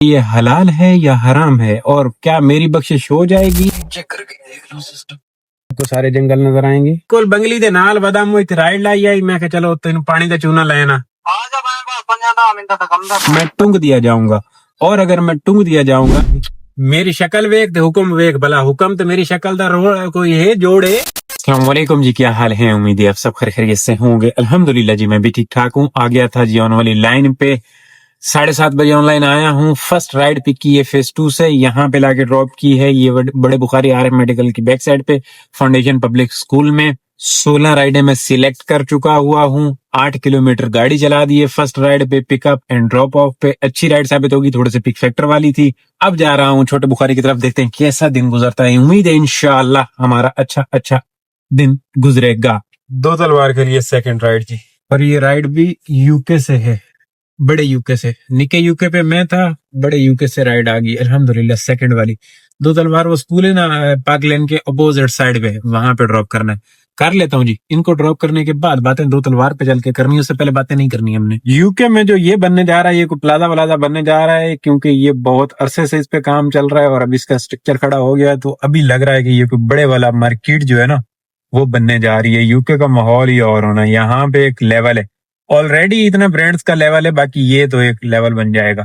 یہ حلال ہے یا حرام ہے اور کیا میری بخشش ہو جائے گی؟ چیک کر کے دیکھ لو سسٹم کو سارے جنگل نظر آئیں گے. کل بنگلی دے نال بدام ہوئی تھی رائڈ لائی آئی میں کہ چلو تین پانی دا چونا لینا میں ٹنگ دیا جاؤں گا اور اگر میں ٹنگ دیا جاؤں گا میری شکل ویک تے حکم ویک بلا حکم تے میری شکل دا کوئی ہے جوڑے. السلام علیکم جی، کیا حال ہے؟ امید ہے آپ سب خیریت سے ہوں گے. الحمدللہ جی میں بھی ٹھیک ٹھاک ہوں. آ گیا تھا جی آن والی لائن پہ 7:30 بجے آن لائن آیا ہوں. فرسٹ رائڈ پک کی ہے فیز 2 سے، یہاں پہ لا کے ڈراپ کی ہے یہ بڑے بخاری RF میڈیکل کی بیک سائڈ پہ فاؤنڈیشن پبلک اسکول میں. 16 رائڈیں میں سلیکٹ کر چکا ہوا ہوں. 8 کلومیٹر گاڑی چلا دی ہے فرسٹ رائڈ پہ، پک اپ اینڈ ڈراپ آف پہ. اچھی رائڈ ثابت ہوگی، تھوڑے سے پک فیکٹر والی تھی. اب جا رہا ہوں چھوٹے بخاری کی طرف، دیکھتے ہیں کیسا دن گزرتا ہے. امید ہے انشاءاللہ ہمارا اچھا دن گزرے گا. 2 تلوار کے لیے سیکنڈ رائڈ جی، اور یہ رائڈ بھی UK سے ہے، بڑے UK سے. نکے UK پہ میں تھا، بڑے UK سے رائڈ آ گئی الحمدللہ سیکنڈ والی. 2 تلوار وہ اسکول ہے نا پاک لین کے اپوزٹ سائڈ پہ، وہاں پہ ڈراپ کرنا ہے. کر لیتا ہوں جی ان کو ڈراپ کرنے کے بعد باتیں 2 تلوار پہ چل کے کرنی، اس سے پہلے باتیں نہیں کرنی ہم نے. UK میں جو یہ بننے جا رہا ہے، یہ کوئی پلازا بننے جا رہا ہے، کیونکہ یہ بہت عرصے سے اس پہ کام چل رہا ہے اور اب اس کا اسٹرکچر کھڑا ہو گیا ہے. تو ابھی لگ رہا ہے کہ یہ کوئی بڑے والا مارکیٹ جو ہے نا وہ بننے جا رہی ہے. UK کا ماحول ہی اور ہونا، یہاں پہ ایک لیول ہے آلریڈی، اتنا برانڈز کا لیول ہے، باقی یہ تو ایک لیول بن جائے گا.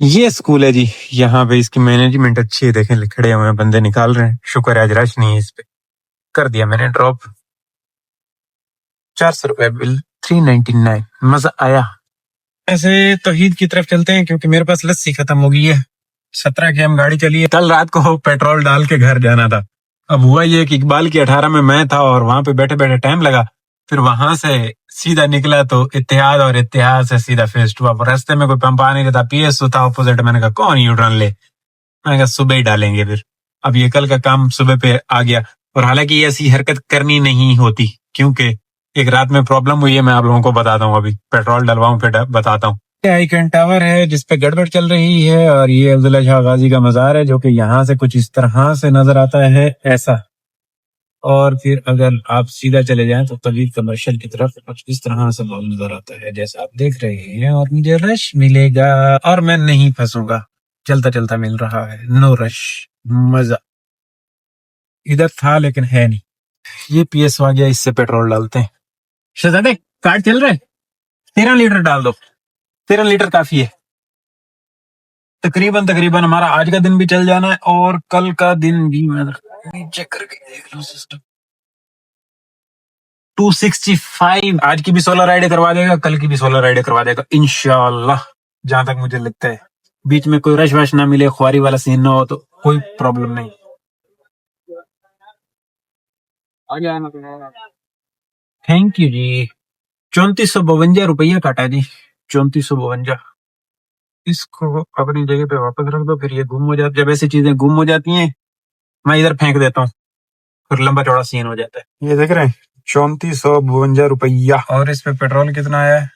یہ اسکول ہے جی، یہاں پہ اس کی مینجمنٹ اچھی ہے. دیکھیں کھڑے ہوئے ہیں بندے نکال رہے ہیں، شکر ہے آج رش نہیں ہے. اس پہ کر دیا میں نے ڈراپ. 400 روپے بل، 399. مزہ آیا. ایسے توحید کی طرف چلتے ہیں کیونکہ میرے پاس لسی ختم ہو گئی ہے. 17 کی ہم گاڑی چلی ہے. کل رات کو پیٹرول ڈال کے گھر جانا تھا. اب ہوا یہ کہ اقبال کی 18 میں تھا اور وہاں پہ بیٹھے بیٹھے ٹائم لگا. پھر وہاں سے سیدھا نکلا تو اتحاد، اور اتحاد سے سیدھا فیز 2. اب راستے میں کوئی پمپ آنے کا تھا، PSO تھا اپوزٹ. میں نے کہا کون یو ٹرن لے، میں نے کہا صبح ہی ڈالیں گے. پھر اب یہ کل کا کام صبح پہ آ گیا. اور حالانکہ یہ ایسی حرکت کرنی نہیں ہوتی کیونکہ ایک رات میں پرابلم ہوئی ہے، میں آپ لوگوں کو بتاتا ہوں. ابھی پیٹرول ڈلواؤں پھر بتاتا ہوں. آئیکن ٹاور ہے جس پہ گڑبڑ چل رہی ہے، اور یہ عبداللہ شاہ غازی کا مزار ہے جو کہ یہاں سے کچھ اس طرح سے نظر آتا ہے ایسا. اور پھر اگر آپ سیدھا چلے جائیں تو طویل کمرشل کی طرف کچھ اس طرح سے مال نظر آتا ہے جیسا آپ دیکھ رہے ہیں. اور مجھے رش ملے گا اور میں نہیں پھنسوں گا، چلتا چلتا مل رہا ہے، نو رش، مزہ. ادھر تھا لیکن ہے نہیں. یہ PSO آ گیا، اس سے پیٹرول ڈالتے ہیں. شہزادے کارڈ چل رہا ہے، 13 لیٹر ڈال دو. 13 لیٹر کافی ہے. تقریباً ہمارا آج کا دن بھی چل جانا ہے اور کل کا دن بھی. میں چیک کر کے دیکھ لو سسٹم. 265. آج کی بھی 16 رائڈیں کروا دے گا، کل کی بھی 16 رائڈیں کروا دے گا انشاءاللہ، جہاں تک مجھے لگتا ہے. بیچ میں کوئی رش وش نہ ملے، خواری والا سین نہ ہو تو کوئی پرابلم نہیں. تھینک یو جی. 3452 روپیہ کاٹا جی، 3452. اس کو اپنی جگہ پہ واپس رکھ دو، پھر یہ گم ہو جاتی. جب ایسی چیزیں گم ہو جاتی ہیں میں ادھر پھینک دیتا ہوں، پھر لمبا چوڑا سین ہو جاتا ہے. یہ دیکھ رہے ہیں 3452 روپیہ. اور اس پہ پیٹرول کتنا آیا ہے؟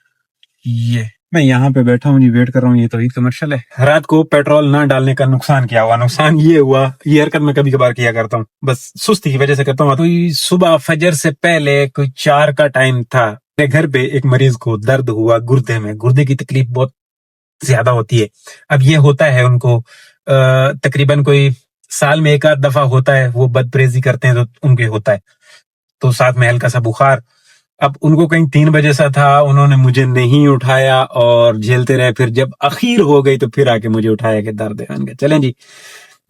یہ میں یہاں پہ بیٹھا ہوں جی، ویٹ کر رہا ہوں. یہ توحید کمرشل ہے. رات کو پیٹرول نہ ڈالنے کا نقصان کیا ہوا؟ نقصان یہ ہوا، یہ حرکت میں کبھی کبھار کیا کرتا ہوں، بس سستی کی وجہ سے کرتا ہوں. کوئی صبح فجر سے پہلے کوئی 4 کا ٹائم تھا، میرے گھر پہ ایک مریض کو درد ہوا گردے میں. گردے کی تکلیف بہت زیادہ ہوتی ہے. اب یہ ہوتا ہے ان کو تقریباً کوئی سال میں 1 آدھ دفعہ ہوتا ہے. وہ بد پریزی کرتے ہیں تو ان کے ہوتا ہے، تو ساتھ میں ہلکا سا بخار. اب ان کو کہیں 3 بجے سا تھا، انہوں نے مجھے نہیں اٹھایا اور جھیلتے رہے. پھر جب اخیر ہو گئی تو پھر آ کے مجھے اٹھایا کہ درد ہے. چلیں جی،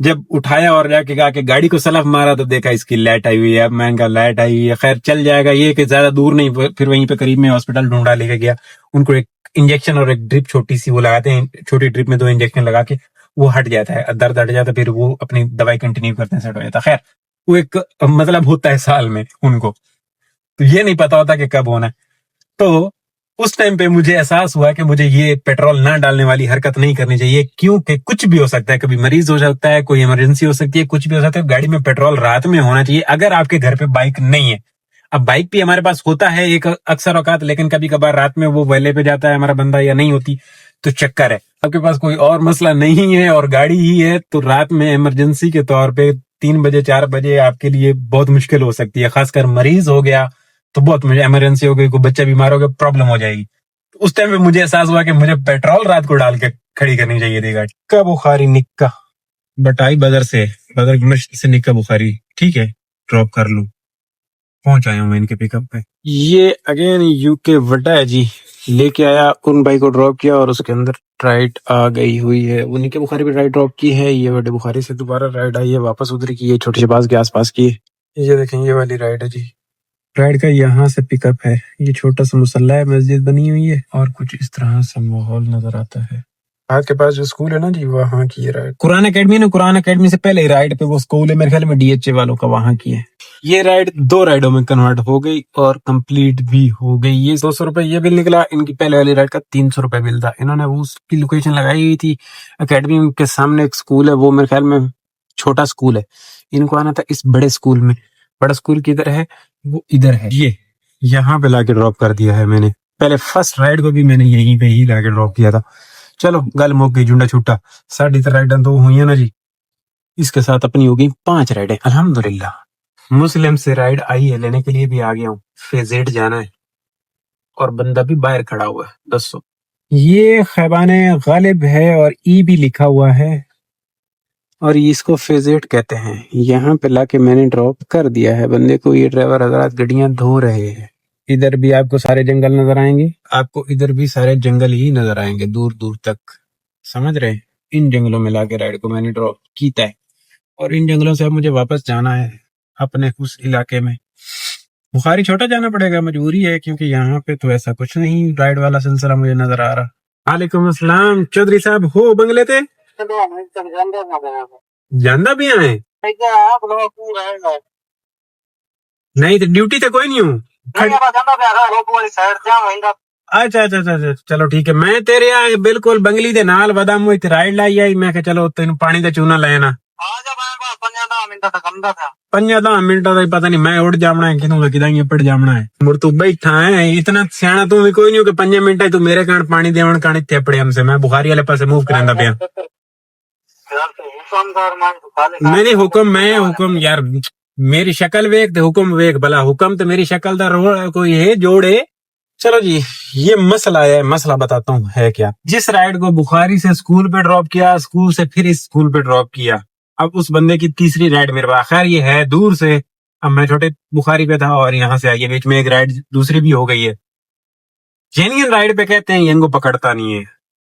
جب اٹھایا اور جا کے کہا کہ گاڑی کو سلف مارا تو دیکھا اس کی لائٹ آئی ہوئی ہے. اب میں نے کہا لائٹ آئی ہوئی ہے، خیر چل جائے گا. یہ کہ زیادہ دور نہیں، پھر وہیں پہ قریب میں ہاسپٹل ڈھونڈا لے کے گیا. ان کو ایک انجیکشن اور ایک ڈرپ چھوٹی سی وہ لگاتے ہیں، چھوٹی ڈرپ میں 2 انجیکشن لگا کے وہ ہٹ جاتا ہے، درد ہٹ جاتا ہے، پھر وہ اپنی دوائی کنٹینیو کرتے ہیں، سیٹ ہو جاتا ہے. خیر وہ ایک مطلب ہوتا ہے سال میں ان کو، تو یہ نہیں پتا ہوتا کہ کب ہونا ہے. تو اس ٹائم پہ مجھے احساس ہوا کہ مجھے یہ پیٹرول نہ ڈالنے والی حرکت نہیں کرنی چاہیے، کیونکہ کچھ بھی ہو سکتا ہے. کبھی مریض ہو سکتا ہے، کوئی ایمرجنسی ہو سکتی ہے، کچھ بھی ہو سکتا ہے. گاڑی میں پیٹرول رات میں ہونا چاہیے اگر آپ کے گھر پہ بائک نہیں ہے. اب بائک بھی ہمارے پاس ہوتا ہے ایک اکثر اوقات، لیکن کبھی کبھار رات میں وہ ویلے پہ جاتا ہے ہمارا بندہ یا نہیں ہوتی تو چکر ہے. آپ کے پاس کوئی اور مسئلہ نہیں ہے اور گاڑی ہی ہے تو رات میں ایمرجنسی کے طور پہ 3 بجے 4 بجے آپ کے لیے بہت مشکل ہو سکتی ہے. خاص کر مریض ہو گیا تو بہت ایمرجنسی ہو گئی، کوئی بچہ بیمار ہو گیا، پرابلم ہو جائے گی. اس ٹائم پہ مجھے احساس ہوا کہ مجھے پیٹرول رات کو ڈال کے کھڑی کرنی چاہیے تھی گاڑی. کا بخاری نکا بٹائی بدر سے بدر گمشت سے نکا بخاری. ٹھیک ہے ڈراپ کر لوں. پہنچ آیا ہوں میں ان کے پک اپ پہ. یہ اگین یو کے وڈا ہے جی. لے کے آیا ان بھائی کو ڈراپ کیا اور اس کے اندر رائڈ آ گئی ہوئی ہے. انہیں کے بخاری پہ رائڈ ڈراپ کی ہے. یہ وڈے بخاری سے دوبارہ رائڈ آئی ہے واپس ادھر کی. یہ چھوٹے شہباز کے آس پاس کی ہے. یہ دیکھیں یہ والی رائڈ ہے جی. رائڈ کا یہاں سے پک اپ ہے. یہ چھوٹا سا مسلح ہے مسجد بنی ہوئی ہے اور کچھ اس طرح سے ماحول نظر آتا ہے. آپ کے پاس جو اسکول ہے نا جی وہاں کی یہ رائڈ قرآن اکیڈمی نا. قرآن اکیڈمی سے پہلے ہی رائڈ پہ وہ اسکول ہے میرے خیال میں ڈی ایچ اے والوں کا وہاں کی ہے. یہ رائڈ 2 رائڈوں میں کنورٹ ہو گئی اور کمپلیٹ بھی ہو گئی. یہ 200 روپے یہ بل نکلا. ان کی پہلے والی رائڈ کا 300 روپے بل تھا. انہوں نے وہ اس کی لوکیشن لگائی ہوئی تھی اکیڈمی کے سامنے. ایک اسکول ہے وہ میرے خیال میں چھوٹا اسکول ہے. ان کو آنا تھا اس بڑے اسکول میں. بڑا اسکول کدھر ہے وہ ادھر ہے. یہ یہاں پہ لا کے ڈراپ کر دیا ہے میں نے. پہلے فرسٹ رائڈ کو بھی میں نے یہیں پہ ہی لا کے ڈراپ کیا تھا. چلو گل موک گئی جنڈا چھٹا. ساڑھی تو رائڈیں تو ہوئی ہیں نا جی. اس کے ساتھ اپنی ہو گئی 5 رائڈیں الحمدللہ. مسلم سے رائڈ آئی ہے لینے کے لیے بھی آ گیا ہوں. فیزیٹ جانا ہے اور بندہ بھی باہر کھڑا ہوا ہے. 10 یہ خیبان غالب ہے اور ای بھی لکھا ہوا ہے اور اس کو فیزیٹ کہتے ہیں. یہاں پہ لا کے میں نے ڈراپ کر دیا ہے بندے کو. یہ ڈرائیور حضرات گڈیاں دھو رہے ہیں. ادھر بھی آپ کو سارے جنگل نظر آئیں گے. آپ کو ادھر بھی سارے جنگل ہی نظر آئیں گے دور دور تک. سمجھ رہے ہیں؟ ان جنگلوں میں لا کے رائڈ کو میں نے ڈراپ کیتا ہے اور ان جنگلوں سے اب مجھے واپس جانا ہے اپنے اس علاقے میں. بخاری چھوٹا جانا پڑے گا مجبوری ہے کیونکہ یہاں پہ تو ایسا کچھ نہیں رائڈ والا سلسلہ مجھے نظر آ رہا. وعلیکم السلام. چودھری صاحب ہو بنگلے تھے جاندہ بھی آئے نہیں تو ڈیوٹی تے کوئی نہیں ہوں. اچھا اچھا اچھا چلو ٹھیک ہے. میں تیرے بالکل بنگلی دے نال ودام ہوئی تے رائڈ لائی آئی. میں کہ چلو تینوں پانی دا چونا لینا 5-10 منٹاں دا پتہ نہیں. میں اٹھ جامنا ہے کتوں کداں پڑ جامنا ہے. مڑ تو بیٹھا ہے اتنا سیاح تو بھی کوئی نہیں کہ 5 منٹ تو میرے کان پانی دیون کان اتنے پڑے ہم سے. میں بخاری والے پاسے موو کریندا پیا. میری حکم یار میری شکل ویک تے حکم ویک بلا. حکم تے میری شکل دا کوئی ہے جوڑے. چلو جی یہ مسئلہ ہے. مسئلہ بتاتا ہوں ہے کیا. جس رائڈ کو بخاری سے اسکول پہ ڈراپ کیا اسکول سے پھر اس اسکول پہ ڈراپ کیا. اب اس بندے کی تیسری رائڈ میرے پاس. خیر یہ ہے دور سے. اب میں چھوٹے بخاری پہ تھا اور یہاں سے آگے بیچ میں ایک رائڈ دوسری بھی ہو گئی ہے. جینین رائڈ پہ کہتے ہیں یہ کو پکڑتا نہیں ہے.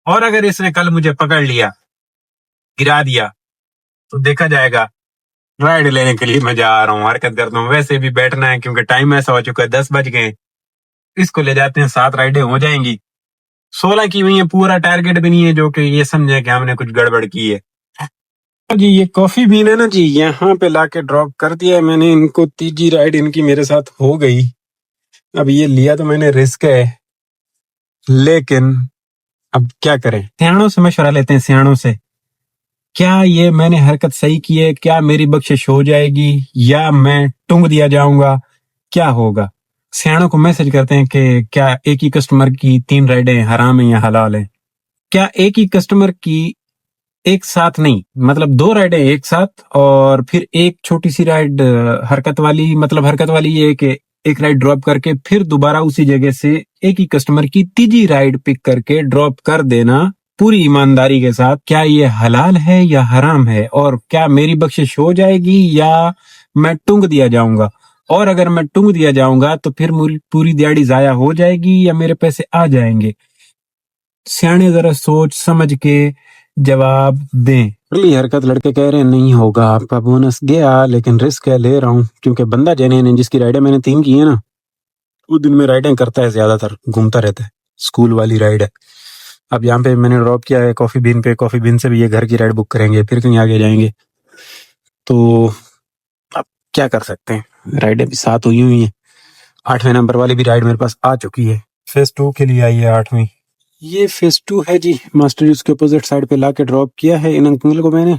اور اگر اس نے کل مجھے پکڑ لیا گرا دیا تو دیکھا جائے گا. رائڈ لینے کے لیے میں جا رہا ہوں حرکت کرتا ہوں. ویسے بھی بیٹھنا ہے کیونکہ ٹائم ایسا ہو چکا ہے 10 بج گئے. اس کو لے جاتے ہیں 7 رائڈیں ہو جائیں گی. 16 کی ہوئی ہیں. پورا ٹارگیٹ بھی نہیں ہے جو کہ یہ سمجھے کہ ہم نے کچھ گڑبڑ کی ہے. جی یہ کافی بین ہے نا جی یہاں پہ لا کے ڈراپ کر دیا ہے میں نے ان کو. تیجی رائڈ ان کی میرے ساتھ ہو گئی. اب یہ لیا تو میں نے رسک ہے لیکن اب کیا کریں. سیاحوں سے مشورہ لیتے ہیں سیاحوں سے. کیا یہ میں نے حرکت صحیح کی ہے؟ کیا میری بخشش ہو جائے گی یا میں ٹنگ دیا جاؤں گا؟ کیا ہوگا؟ سیاحوں کو میسج کرتے ہیں کہ کیا ایک ہی کسٹمر کی 3 رائڈیں حرام ہیں یا حلال ہیں؟ کیا ایک ہی کسٹمر کی ایک ساتھ نہیں مطلب 2 رائڈیں ایک ساتھ اور پھر ایک چھوٹی سی رائڈ حرکت والی. مطلب حرکت والی یہ کہ ایک رائڈ ڈراپ کر کے پھر دوبارہ اسی جگہ سے ایک ہی کسٹمر کی تیجی رائڈ پک کر کے ڈراپ کر دینا پوری ایمانداری کے ساتھ. کیا یہ حلال ہے یا حرام ہے اور کیا میری بخشش ہو جائے گی یا میں ٹنگ دیا جاؤں گا؟ اور اگر میں ٹنگ دیا جاؤں گا تو پھر پوری دیہڑی ضائع ہو جائے گی یا میرے پیسے آ جائیں گے؟ سیانے ذرا سوچ سمجھ کے جواب دیں. اگلی حرکت لڑکے کہہ رہے ہیں نہیں ہوگا آپ کا بونس گیا لیکن رسک ہے لے رہا ہوں کیونکہ بندہ جنین ہے جس کی رائڈیں میں نے 3 کی ہیں نا وہ دن میں رائڈیں کرتا ہے زیادہ تر گھومتا رہتا ہے. اسکول والی رائڈ ہے. اب یہاں پہ میں نے ڈراپ کیا ہے کافی بین پہ. کافی بین سے بھی یہ گھر کی رائڈ بک کریں گے پھر کہیں آگے جائیں گے تو اب کیا کر سکتے ہیں. رائڈیں بھی 7 ہوئی ہیں. 8ویں نمبر والی بھی رائڈ میرے پاس آ چکی ہے. فیز 2 کے لیے آئی ہے 8ویں. یہ فیز 2 ہے جی. ماسٹر اس کے اپوزٹ سائڈ پہ لا کے ڈراپ کیا ہے ان انکل کو. میں نے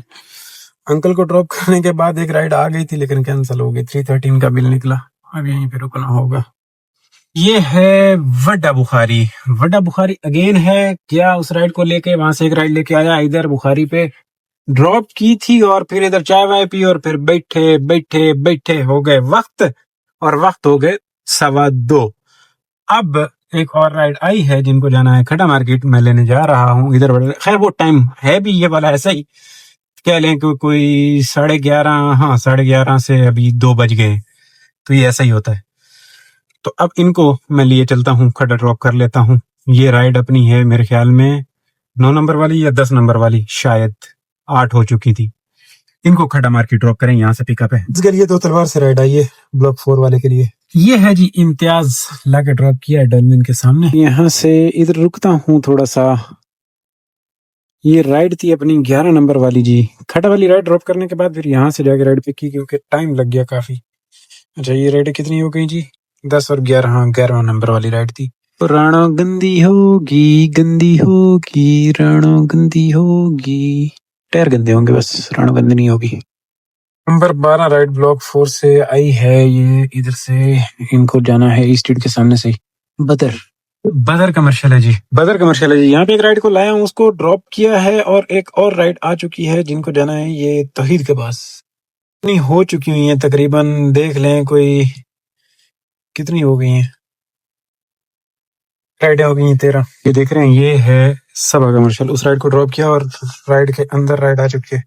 انکل کو ڈراپ کرنے کے بعد ایک رائڈ آ گئی تھی لیکن کینسل ہو گئی. 313 کا بل نکلا. اب یہیں پہ رکنا ہوگا. یہ ہے وڈا بخاری. وڈا بخاری اگین ہے. کیا اس رائڈ کو لے کے وہاں سے ایک رائڈ لے کے آیا ادھر بخاری پہ ڈراپ کی تھی اور پھر ادھر چائے وائے پی اور پھر بیٹھے بیٹھے ہو گئے وقت اور وقت ہو گئے 2:15. اب ایک اور رائڈ آئی ہے جن کو جانا ہے کھٹا مارکیٹ، میں لینے جا رہا ہوں ادھر. خیر وہ ٹائم ہے بھی یہ والا ایسا ہی کہہ لیں کہ کوئی 11:30، ہاں 11:30 سے ابھی 2 بج گئے، تو یہ ایسا ہی ہوتا ہے. تو اب ان کو میں لیے چلتا ہوں، کھٹا ڈراپ کر لیتا ہوں. یہ رائڈ اپنی ہے میرے خیال میں 9 نمبر والی یا 10 نمبر والی، شاید 8 ہو چکی تھی. ان کو کھٹا مارکیٹ ڈراپ کریں، یہاں سے پک اپ ہے. اس کے لیے 2 تلوار سے رائڈ آئی ہے بلاک 4 والے کے لیے. یہ ہے جی امتیاز، لا کے ڈراپ کیا ہے ڈولمن کے سامنے. یہاں سے ادھر رکتا ہوں تھوڑا سا. یہ رائڈ تھی اپنی 11 نمبر والی جی. کھٹا والی رائڈ ڈراپ کرنے کے بعد پھر یہاں سے جا کے رائڈ پک کی کیونکہ ٹائم لگ گیا کافی. اچھا یہ رائڈ کتنی ہو گئی جی؟ 10 اور 11، ہاں 11 نمبر والی رائڈ تھی. رانو گندی ہوگی، گندی ہوگی، رانو گندی ہوگی. ٹائر گندے ہوں گے بس، رانو گندی نہیں ہوگی. نمبر 12 رائڈ بلاک 4 سے آئی ہے. یہ ادھر سے ان کو جانا ہے ایسٹیڈ کے سامنے سے بدر کمرشل ہے جی. بدر کمرشل ہے جی. یہاں پہ ایک رائڈ کو لایا ہوں، اس کو ڈراپ کیا ہے، اور ایک اور رائڈ آ چکی ہے جن کو جانا ہے یہ توحید کے پاس. کتنی ہو چکی ہوئی ہیں تقریباً، دیکھ لیں کوئی کتنی ہو گئی ہیں رائڈیں، ہو گئی ہیں 13. یہ دیکھ رہے ہیں یہ ہے سبا کمرشل. اس رائڈ کو ڈراپ کیا اور رائڈ کے اندر رائڈ آ چکی ہے.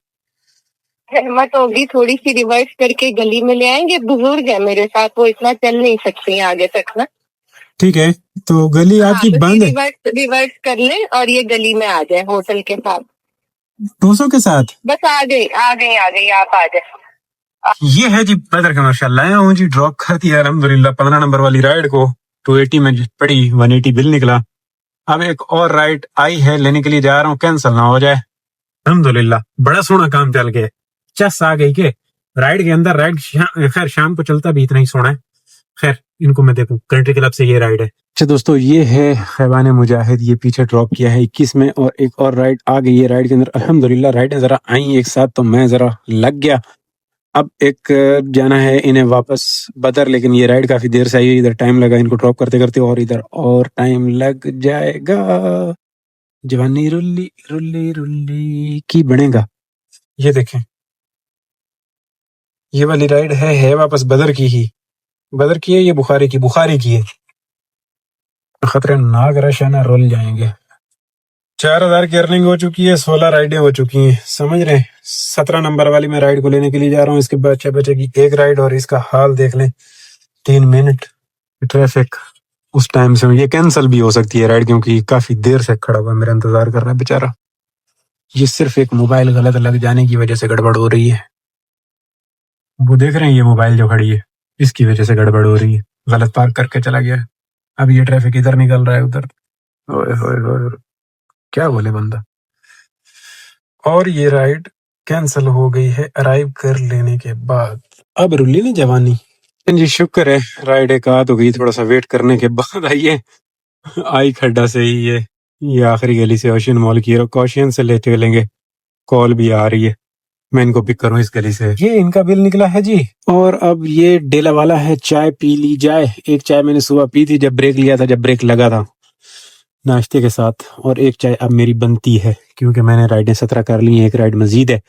احمد ہوگی تھوڑی سی ریورس کر کے گلی میں لے آئیں گے، بزرگ ہے میرے ساتھ، وہ اتنا چل نہیں سکتے ہیں آگے تک نا. ٹھیک ہے تو گلی آپ کی بند ہے. ریورس کر لیں اور یہ گلی میں آ جائیں ہوٹل کے ساتھ. 200 کے ساتھ بس آ گئی آپ آ جائیں. یہ ہے جی بدر کمرشل. لایا ہوں جی ڈراپ کر دیا الحمدللہ 15 نمبر والی رائڈ کو. 280 میں پڑی، 180 بل نکلا. اب ایک اور رائڈ آئی ہے، لینے کے لیے جا رہا ہوں، کینسل نہ ہو جائے. الحمدللہ بڑا سونا کام چل گیا. چس آ گئی کہ رائڈ کے اندر رائڈ. خیر شام کو چلتا بھی اتنا ہی سونا ہے. خیر ان کو میں دیکھوں. کنٹری کلب سے یہ رائڈ ہے. اچھا دوستو یہ ہے خیبان مجاہد. یہ پیچھے ڈراپ کیا ہے 21 میں، اور ایک اور رائڈ آ گئی ہے رائڈ کے اندر. الحمدللہ رائڈیں ذرا آئیں ایک ساتھ تو میں ذرا لگ گیا. اب ایک جانا ہے انہیں واپس بدر، لیکن یہ رائڈ کافی دیر سے آئی ہے. ادھر ٹائم لگا ان کو ڈراپ کرتے کرتے، اور ادھر اور ٹائم لگ جائے گا. جوانی رلی رلی رلی کی بنے گا. یہ دیکھیں یہ والی رائڈ ہے واپس بدر کی ہی. بدر کی ہے، یہ بخاری کی ہے. خطرے ناک رشانہ رول جائیں گے. 4000 کی ارننگ ہو چکی ہے، 16 رائڈیں ہو چکی ہیں، سمجھ رہے ہیں. 17 نمبر والی میں رائڈ کو لینے کے لیے جا رہا ہوں. اس کے بعد بچے کی ایک رائڈ، اور اس کا حال دیکھ لیں 3 منٹ ٹریفک. اس ٹائم سے یہ کینسل بھی ہو سکتی ہے رائڈ، کیونکہ کافی دیر سے کھڑا ہوا میرا انتظار کر رہا ہے بیچارہ. یہ صرف ایک موبائل غلط لگ جانے کی وجہ سے گڑبڑ ہو رہی ہے. وہ دیکھ رہے ہیں یہ موبائل جو کھڑی ہے، اس کی وجہ سے گڑبڑ ہو رہی ہے. غلط پارک کر کے چلا گیا. اب یہ ٹریفک ادھر نکل رہا ہے ادھر. اوئے ہوئے ہوئے، کیا بولے بندہ. اور یہ رائڈ کینسل ہو گئی ہے ارائیو کر لینے کے بعد. اب رلی نہیں جوانی. جی شکر ہے رائڈ ایک آدھ ہو گئی، تھوڑا سا ویٹ کرنے کے بعد آئیے. آئی کھڈا سے ہی یہ آخری گلی سے اوشین مال کی، کوشین سے لے چلیں گے. کال بھی آ رہی ہے، میں ان کو پک کروں اس گلی سے. یہ ان کا بل نکلا ہے جی. اور اب یہ ڈیلا والا ہے، چائے پی لی جائے. ایک چائے میں نے صبح پی تھی جب بریک لیا تھا، جب بریک لگا تھا ناشتے کے ساتھ، اور ایک چائے اب میری بنتی ہے کیونکہ میں نے رائڈیں 17 کر لی ہیں. ایک رائڈ مزید ہے،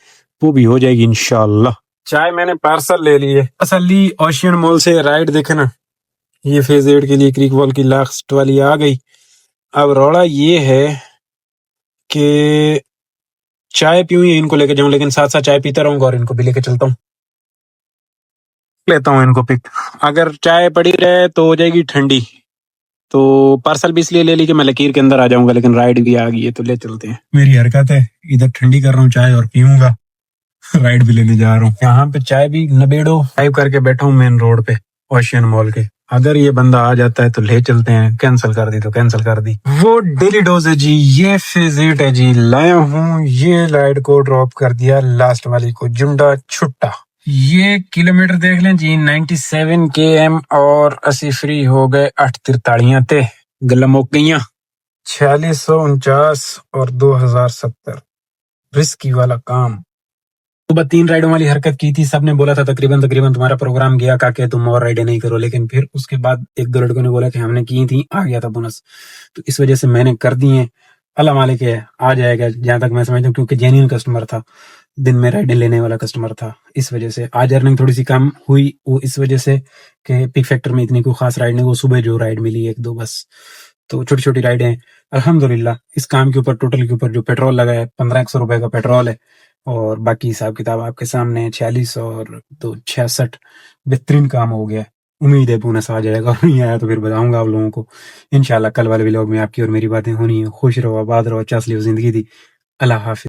وہ بھی ہو جائے گی انشاءاللہ. چائے میں نے پارسل لے لی ہے. اصل لی اوشین مال سے. رائڈ دیکھے نا، یہ فیز 8 کے لیے کریک وال کی لاسٹ والی آ گئی. اب روڑا یہ ہے کہ چائے پیوں یا ان کو لے کے جاؤں، لیکن ساتھ ساتھ چائے پیتا رہوں گا اور ان کو بھی لے کے چلتا ہوں. لیتا ہوں ان کو پک. اگر چائے پڑی رہے تو ہو جائے گی ٹھنڈی، تو پارسل بھی اس لیے لے لی کہ میں لکیر کے اندر آ جاؤں گا، لیکن رائڈ بھی آ گئی ہے تو لے چلتے ہیں. میری حرکت ہے، ادھر ٹھنڈی کر رہا ہوں چائے اور پیوں گا، رائڈ بھی لینے جا رہا ہوں. یہاں پہ چائے بھی نبیڑو ٹائپ کر کے بیٹھا ہوں مین روڈ پہ اوشین مال کے. اگر یہ بندہ آ جاتا ہے تو لے چلتے ہیں، کینسل کر دی تو کینسل کر دی. وہ ڈیلی ڈوز ہے جی. یہ فیز 8 ہے جی، لایا ہوں. یہ رائڈ کو ڈراپ کر دیا لاسٹ والی کو، جمڈا چھٹا. یہ کلومیٹر دیکھ لیں جی 97 km، اور اسی فری ہو گئے 8:43 تے گلا مک گئیاں. 4649 اور 2070. رسکی والا کام. صبح 3 رائڈوں والی حرکت کی تھی، سب نے بولا تھا تقریباً تمہارا پروگرام گیا کہ تم اور رائڈیں نہیں کرو، لیکن پھر اس کے بعد 1-2 لڑکوں نے بولا کہ ہم نے کی تھی، آ گیا تھا بونس، تو اس وجہ سے میں نے کر دی ہیں. اللہ مالک ہے، آ جائے گا جہاں تک میں سمجھتا ہوں، کیونکہ جینیئن کسٹمر تھا، دن میں رائڈیں لینے والا کسٹمر تھا. اس وجہ سے آج ارننگ تھوڑی سی کم ہوئی، وہ اس وجہ سے کہ پک فیکٹر میں اتنی کوئی خاص رائڈ نہیں، وہ صبح جو رائڈ ملی 1-2 بس. تو چھوٹی چھوٹی رائڈیں ہیں الحمدللہ. اس کام کے اوپر ٹوٹل کے اوپر جو پیٹرول لگا ہے 1500 روپے کا پیٹرول ہے، اور باقی حساب کتاب آپ کے سامنے ہے. 46 اور 66 بہترین کام ہو گیا ہے. امید ہے بونس آ جائے گا، اور نہیں آیا تو پھر بتاؤں گا آپ لوگوں کو انشاءاللہ. کل والے ولاگ میں آپ کی اور میری باتیں ہونی ہیں. خوش رہو، آباد رہو، اچھا لیو زندگی دی. اللہ حافظ.